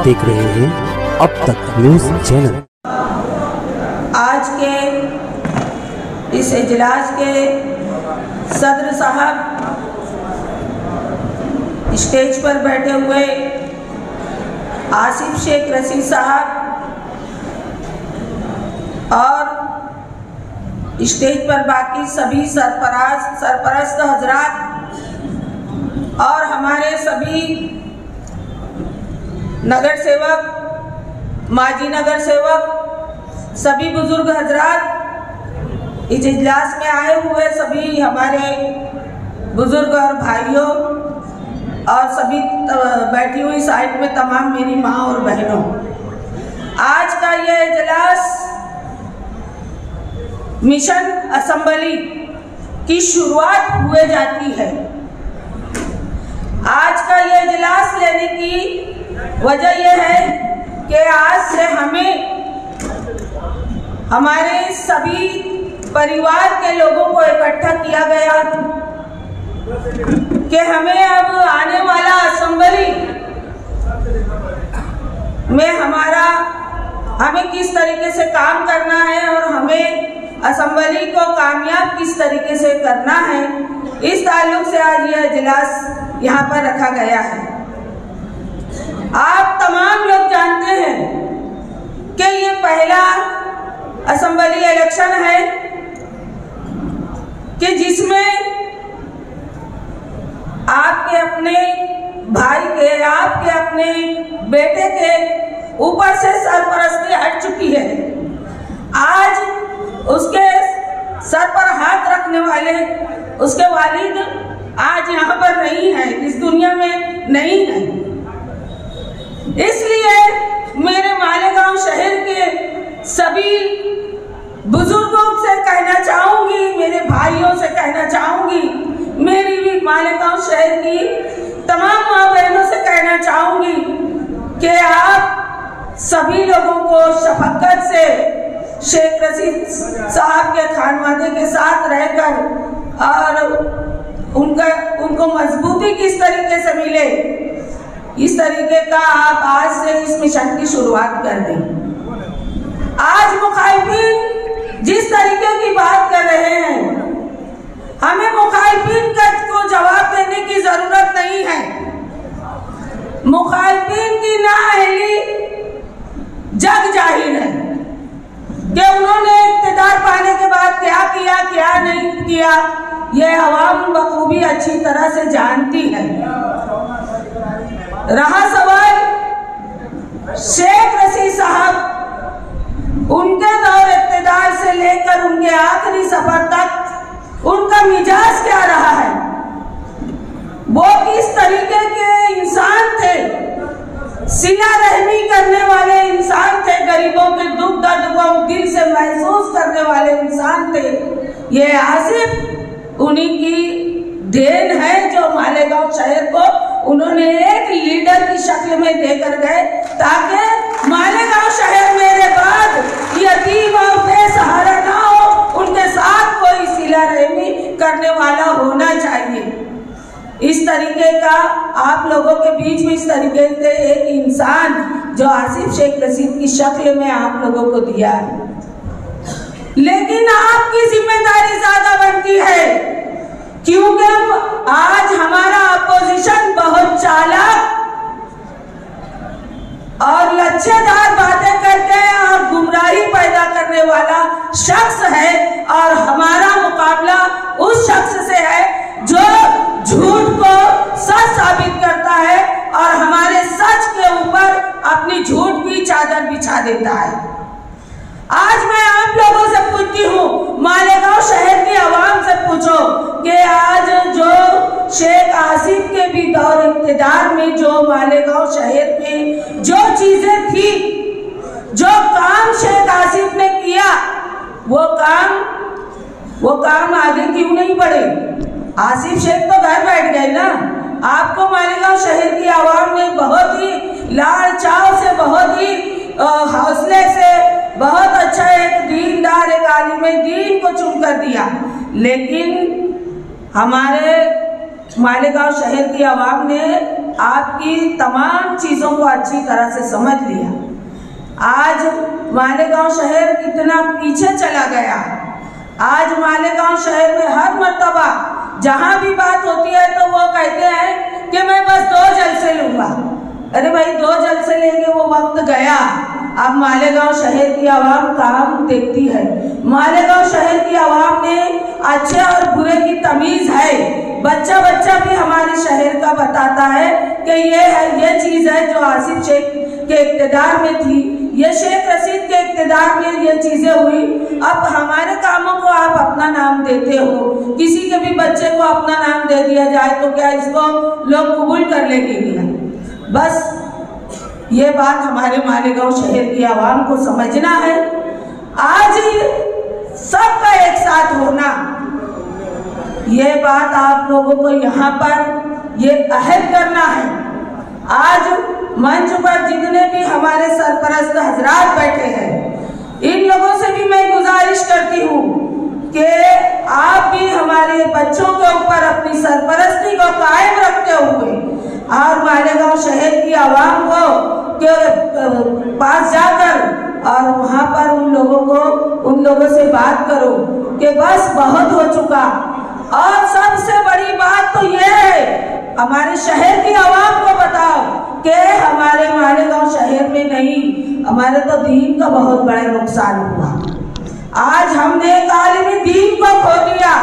देख रहे हैं अब तक न्यूज चैनल। आज के इस इजलास के सदर साहब, स्टेज पर बैठे हुए आसिफ शेख रशीद साहब और स्टेज पर बाकी सभी सरपरस्त हजरात और हमारे सभी नगर सेवक, माजी नगर सेवक, सभी बुजुर्ग हजरात, इस इजलास में आए हुए सभी हमारे बुजुर्ग और भाइयों और सभी बैठी हुई साइड में तमाम मेरी माँ और बहनों, आज का यह इजलास मिशन असेंबली की शुरुआत हुए जाती है। आज का यह इजलास लेने की वजह यह है कि आज से हमें हमारे सभी परिवार के लोगों को इकट्ठा किया गया कि हमें अब आने वाला असेंबली में हमें किस तरीके से काम करना है और हमें असेंबली को कामयाब किस तरीके से करना है, इस ताल्लुक से आज यह इजलास यहाँ पर रखा गया है। आप तमाम लोग जानते हैं कि ये पहला असेंबली इलेक्शन है कि जिसमें आपके अपने भाई के, आपके अपने बेटे के ऊपर से सरपरस्ती हट चुकी है। आज उसके सर पर हाथ रखने वाले उसके वालिद आज यहाँ पर नहीं है, इस दुनिया में नहीं है। इसलिए मेरे मालेगांव शहर के सभी बुजुर्गों से कहना चाहूंगी, मेरे भाइयों से कहना चाहूंगी, मेरी भी मालेगांव शहर की तमाम माँ बहनों से कहना चाहूंगी कि आप सभी लोगों को शफकत से शेख रशीद साहब के खानवादे के साथ रहकर और उनको मजबूती किस तरीके से मिले, इस तरीके का आप आज से इस मिशन की शुरुआत कर दें। आज मुखालिफिन जिस तरीके की बात कर रहे हैं, हमें मुखालिफिन को जवाब देने की जरूरत नहीं है। मुखालिफिन की नाअहली जग जाहिर है कि उन्होंने इक़्तिदार पाने के बाद क्या किया, क्या नहीं किया, यह अवाम बखूबी अच्छी तरह से जानती है। रहा सवाल शेख रशीद साहब, उनके दौर इक़्तिदार से लेकर उनके आखिरी सफर तक उनका मिजाज क्या रहा है, वो किस तरीके के इंसान थे, सिला रहमी करने वाले इंसान थे, गरीबों के दुख दर्द को दिल से महसूस करने वाले इंसान थे। ये आसिफ उन्हीं की देन है जो मालेगांव शहर को उन्होंने एक लीडर की शक्ल में देकर गए, ताकि मालेगांव शहर मेरे बाद यतीम और बेसहारा ना हो, उनके साथ कोई सिला रहमी करने वाला होना चाहिए। इस तरीके का आप लोगों के बीच में इस तरीके से एक इंसान जो आसिफ शेख रशीद की शक्ल में आप लोगों को दिया है, लेकिन आपकी जिम्मेदारी ज्यादा बनती है, क्योंकि आज हमारा अपोजिशन बहुत चालाक और लच्छेदार बातें करते हैं और गुमराही पैदा करने वाला शख्स है, और हमारा मुकाबला उस शख्स से है जो झूठ को सच साबित करता है और हमारे सच के ऊपर अपनी झूठ की चादर बिछा देता है। आज मैं आप लोगों से पूछती हूँ, मालेगांव शहर की आवाम से पूछो कि आज जो शेख आसिफ के भी दौर इक़्तिदार में जो मालेगांव शहर में जो चीजें थी, जो काम शेख आसिफ ने किया, वो काम आगे क्यों नहीं बढ़े? आसिफ शेख तो घर बैठ गए ना। आपको मालेगांव शहर की आवाम ने बहुत ही लाड़ चाव से, बहुत ही हौसले से, बहुत अच्छा एक दीनदार, एक आलिम दीन को चुन कर दिया, लेकिन हमारे मालेगांव शहर की आवाम ने आपकी तमाम चीज़ों को अच्छी तरह से समझ लिया। आज मालेगांव शहर कितना पीछे चला गया। आज मालेगांव शहर में हर मर्तबा जहाँ भी बात होती है तो वो कहते हैं कि मैं बस 2 जलसे लूँगा। अरे भाई 2 जलसे लेंगे वो वक्त गया। अब मालेगांव शहर की आवाम काम देखती है। मालेगांव शहर की आवाम में अच्छे और बुरे की तमीज़ है। बच्चा बच्चा भी हमारे शहर का बताता है कि ये चीज़ है जो आसिफ शेख के इक़्तिदार में थी, ये शेख रशीद के इक़्तिदार में ये चीज़ें हुई। अब हमारे कामों को आप अपना नाम देते हो, किसी के भी बच्चे को अपना नाम दे दिया जाए तो क्या इसको लोग कबूल कर लेंगे क्या? बस ये बात हमारे मालेगांव शहर की आवाम को समझना है। आज सबका एक साथ होना, ये बात आप लोगों को यहाँ पर ये अहद करना है। आज मंच पर जितने भी हमारे सरपरस्त हजरात बैठे हैं, इन लोगों से भी मैं गुजारिश करती हूँ कि आप भी हमारे बच्चों के ऊपर अपनी सरपरस्ती को कायम रखते हुए और मालेगांव शहर की आवाम को के पास जाकर और वहाँ पर उन लोगों से बात करो कि बस बहुत हो चुका। और सबसे बड़ी बात तो ये है, हमारे शहर की आवाम को बताओ कि हमारे मालेगांव शहर में नहीं, हमारे तो दीन का बहुत बड़ा नुकसान हुआ। आज हमने एक आलिम दीन को खो दिया।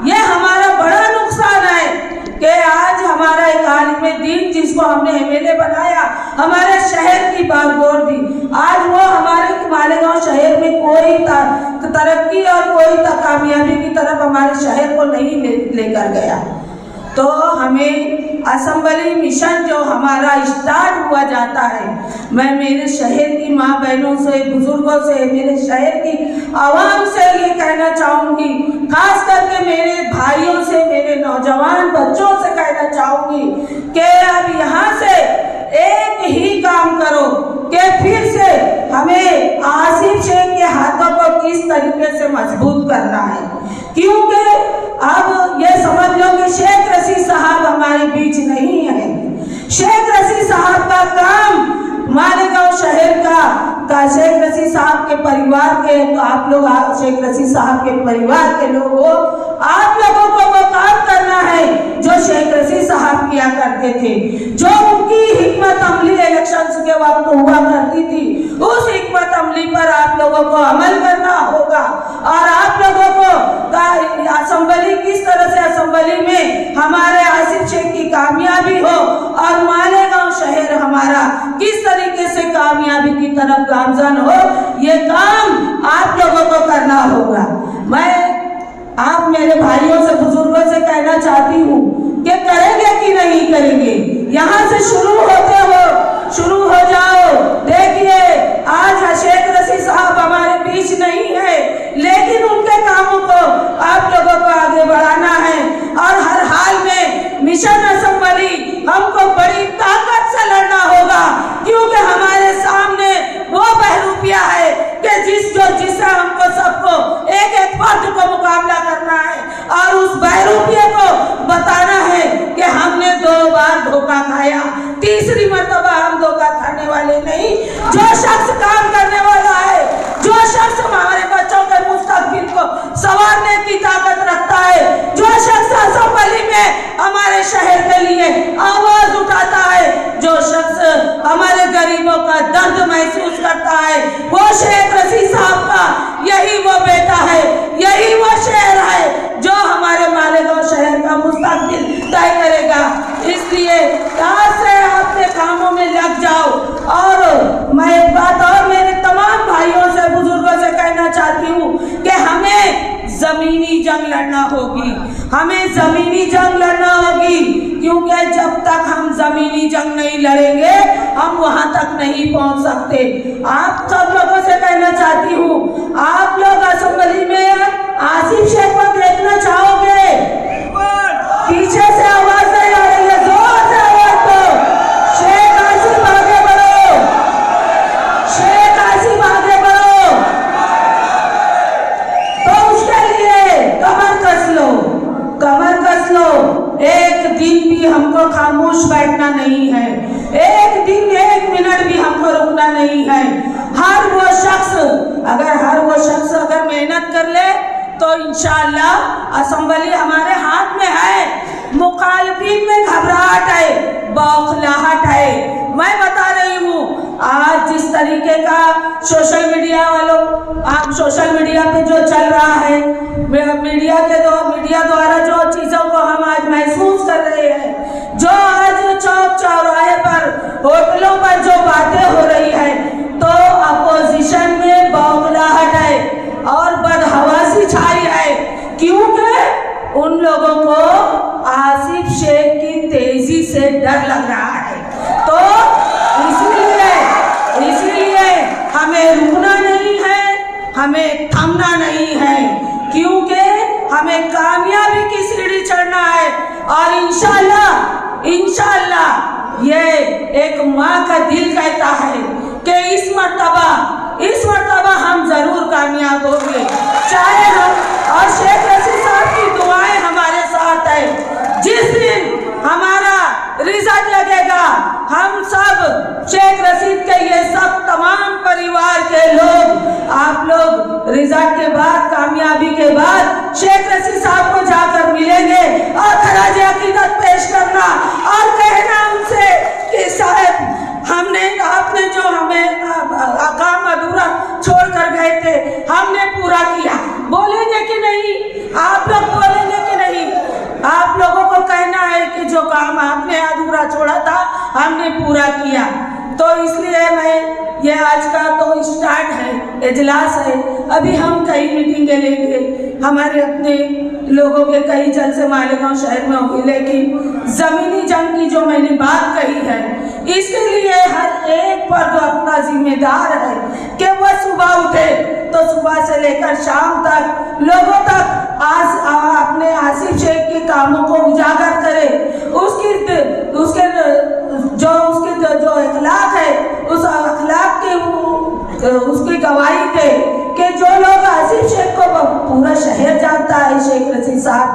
ये हमारा बड़ा नुकसान है कि आज हमारा एक आलिम दीन जिसको हमने एमएलए बनाया, हमारे शहर की बागडोर दी, आज वो हमारे मालेगांव शहर में कोई तरक्की और कोई कामयाबी की तरफ हमारे शहर को नहीं लेकर गया। तो हमें असेंबली मिशन जो हमारा स्टार्ट हुआ जाता है, मैं मेरे शहर की माँ बहनों से, बुजुर्गों से, मेरे शहर की आवाम से ये कहना चाहूँगी, खास करके मेरे भाइयों से, मेरे नौजवान बच्चों से कहना चाहूँगी कि अब यहाँ से एक ही काम करो कि फिर से हमें आसिफ शेख के हाथों को किस तरीके से मजबूत करना है। क्योंकि अब ये समझ लो कि शेख रशीद साहब हमारे बीच नहीं है। शेख रशीद साहब का काम मालेगांव शहर का शेख रशीद साहब के परिवार के, तो आप लोग शेख रशीद साहब के परिवार के लोग हो, आप लोगों को वो काम करना है जो शेख रशीद साहब किया करते थे, जो उनकी हिकमत अमली इलेक्शंस के वक्त हुआ करती थी, उस हिकमत अमली पर आप लोगों को अमल करना होगा। और आप लोगों को असेंबली किस तरह से असेंबली में हमारे आसिफ शेख की कामयाबी हो और मालेगांव शहर हमारा किस तरीके से कामयाबी की तरफ गामजन हो, ये काम आप लोगों को करना होगा। मैं आप मेरे भाइयों से, बुजुर्गों से कहना चाहती हूँ कि करेंगे कि नहीं करेंगे, यहाँ से शुरू हो जाओ। देखिए आज शेख रशीद साहब हमारे बीच नहीं है, लेकिन उनके कामों को आप लोगों को आगे बढ़ाना है। और हर हाल में मिशन असेंबली हमको बड़ी ताकत से लड़ना होगा, क्योंकि हमारे सामने वो बहरूपिया है कि जिससे हमको सबको एक एक फर्द को मुकाबला करना है और उस बहरूपिया को बताना है कि हमने 2 बार धोखा खाया, तीसरी मर्तबा हम धोखा खाने वाले नहीं। जो शख्स काम करने वाला है, जो शख्स हमारे बच्चों के मुस्तकबिल को संवारने की ताकत रखता है, जो शख्स असेंबली में हमारे शहर के लिए आवाज उठाता है, जो शख्स हमारे गरीबों का दर्द महसूस करता है, वो शेख रशीद साहब का यही वो बेटा है, यही वो शहर है जो हमारे मालेगांव शहर का मुस्तकबिल तय करेगा। इसलिए आज से अपने कामों में लग जाओ। और मैं एक बात और मेरे तमाम भाइयों से, बुजुर्गों से कहना चाहती हूँ कि हमें जमीनी जंग लड़ना होगी, हमें जमीनी जंग लड़ना होगी, क्योंकि जब तक हम जमीनी जंग नहीं लड़ेंगे हम वहां तक नहीं पहुंच सकते। आप सब लोगों से कहना चाहती हूँ, आप लोग असेंबली में आसिफ शेख को देखना चाहोगे? पीछे से आवाज नहीं आ रही है, जोर से आवाज दो। शेख आसिफ आगे बढ़ो, शेख आसिफ आगे बढ़ो। तो उसके लिए कमर कस लो, कमर कस लो। एक दिन भी हमको खामोश बैठना रुकना नहीं है, एक दिन एक मिनट भी हमको रुकना नहीं है। हर वो शख्स अगर मेहनत कर ले तो इंशाअल्लाह असेंबली हमारे हाथ में है। मुखालिफिन में घबराहट है, बौखलाहट है। मैं बता रही हूँ, आज जिस तरीके का सोशल मीडिया पे जो चल रहा है, मीडिया द्वारा जो चीज़ों को हम आज महसूस कर रहे हैं, जो आज चौक चौराहे पर, होटलों पर जो बातें हो रही है, तो अपोजिशन में बौखलाहट है और बदहवासी छाई है, क्योंकि उन लोगों को आसिफ शेख की तेजी से डर लग रहा है। तो इसीलिए हमें रुकना नहीं है, हमें थमना नहीं है, क्योंकि हमें कामयाबी की सीढ़ी चढ़ना है। और इंशाअल्लाह ये एक माँ का दिल कहता है कि इस मर्तबा हम जरूर कामयाब होंगे, चाहे हम। और शेख रशीद साहब की दुआएं हमारे साथ है। जिस दिन हमारा रिजल्ट लगेगा, हम सब शेख रशीद के ये सब तमाम परिवार के लोग, आप लोग रिजल्ट के बाद, कामयाबी के बाद शेख रशीद साहब को जाकर मिलेंगे और खराज अकीदत पेश करना और कहना उनसे कि साहब आपने जो हमें काम अधूरा छोड़ कर गए थे, हमने पूरा किया। बोलेंगे कि नहीं? आप लोग बोलेंगे कि नहीं? आप लोगों को कहना है कि जो काम आपने अधूरा छोड़ा था, हमने पूरा किया। तो इसलिए ये आज का तो स्टार्ट है, इजलास है। अभी हम कई मीटिंगें लेंगे, हमारे अपने लोगों के कई जलसे मालेगांव शहर में होगी, लेकिन जमीनी जंग की जो मैंने बात कही है, इसके लिए हर एक पर जो अपना जिम्मेदार है कि वह सुबह उठे तो सुबह से लेकर शाम तक लोगों तक अपने आसिफ शेख के कामों को उजागर करे, उसके जो अखलाक है, उस अखलाक के उसकी गवाही दे कि जो लोग आसिफ शेख को पूरा शहर जानता है, शेख रशीद साहब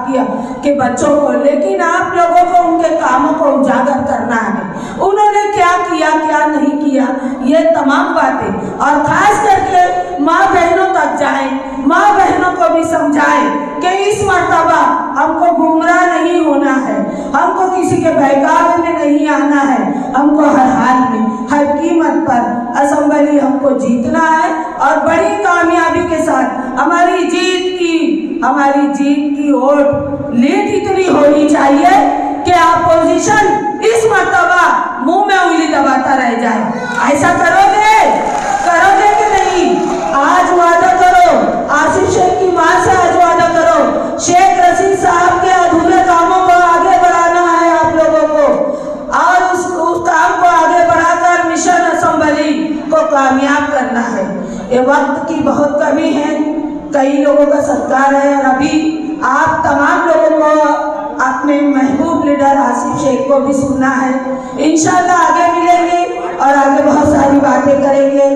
के बच्चों को, लेकिन आप लोगों को उनके कामों को उजागर करना है, उन्होंने क्या किया क्या नहीं किया, ये तमाम बातें। और खास करके माँ बहनों तक जाएं, माँ बहनों को भी समझाएं कि इस मर्तबा हमको गुमराह नहीं होना है, हमको किसी के बहकावे में नहीं आना है, हमको हर हाल में, हर कीमत पर असेंबली हमको जीतना है। और बड़ी कामयाबी के साथ हमारी जीत की वोट लीड इतनी होनी चाहिए कि अपोजिशन इस मर्तबा मुंह में उंगली दबाता रह जाए। ऐसा करोगे कि नहीं? आज वादा करो, आसिफ शेख की मां से आज वादा करो, शेख रशीद साहब के अधूरे कामों को आगे बढ़ाना है आप लोगों को, और उस काम को आगे बढ़ाकर मिशन असेंबली को कामयाब करना है। ये वक्त की बहुत कमी है, कई लोगों का सत्कार है, और अभी आप तमाम लोगों को अपने महबूब लीडर आसिफ शेख को भी सुनना है। इंशाल्लाह आगे मिलेंगे और आगे बहुत सारी बातें करेंगे।